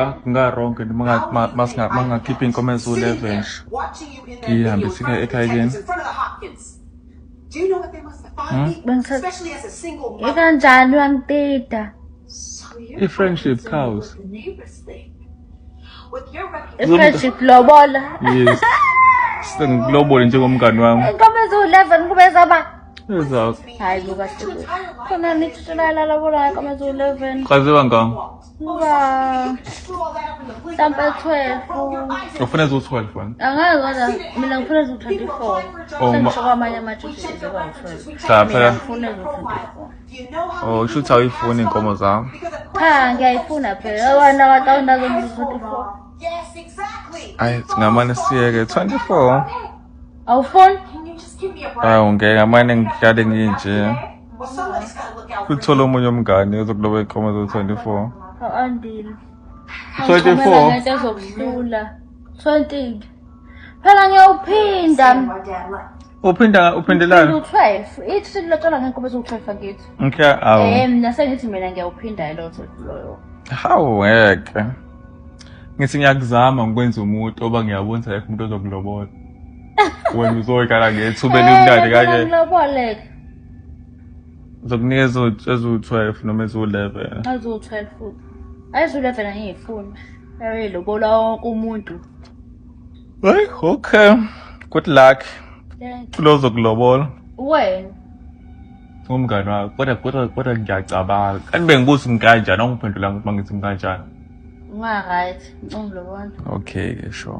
Kungaronke mangakhiphi inkomo eziwu-11 ngihambe sike ekhaya kini. Ikanjani wangitida? I-friendship cows. I-friendship lobola. Yes. Sengilobole njengomngani wami. Inkomo eziwu-11 kube zaba. Exact. Hayi buka sibu. Khona nithi lobola inkomo eziwu-11. Qaziwa ngani? Kuba mhlampe 12. Ufuna eziwu-12 wena? Angazi kodwa mina ngifuna eziwu-24. Sengisho kwamanye amajuzi eziwu-12. Cha phela. Ngifuna eziwu-24. Oh, usho ukuthi awuyifuni inkomo zami. Cha ngiyayifuna phela. Wena wataona eziwu-24. Ayi singamane siyeke 24. Awufuni? Hawu ngeke ngamane ngihlale nginje. Kuthola omunye umngane ozokuloba inkomo eziwu-24. Andile. 24. Ngento ezokuhlula. 20. Phela ngiyawuphinda. Uphindelani? U-12. Ithi silotshela ngenkomo eziwu-12 akithi. Okay, awu. Mina sengithi mina ngiyawuphinda loyo. Hawu ngeke. Ngithi ngiyakuzama ngikwenza umuntu oba ngiyabonisa yakho umuntu ozokulobola. Wena uzoyikala ngethuba elimnandi kanje. Ngiloboleke. Uzokunikeza eziwu-12 noma eziwu-11. Eziwu-12 futhi. Eziwu-11 angiyifuni. Lobola wonke umuntu. Hey, okay. Good luck. Kulo zokulobola. Wena. Umngane wakho. Kodwa ngiyacabanga. Kanti bengibuza ngikanjani, awungiphendula ukuthi mangithi ngikanjani. Right. Ngilobona. Okay, sure.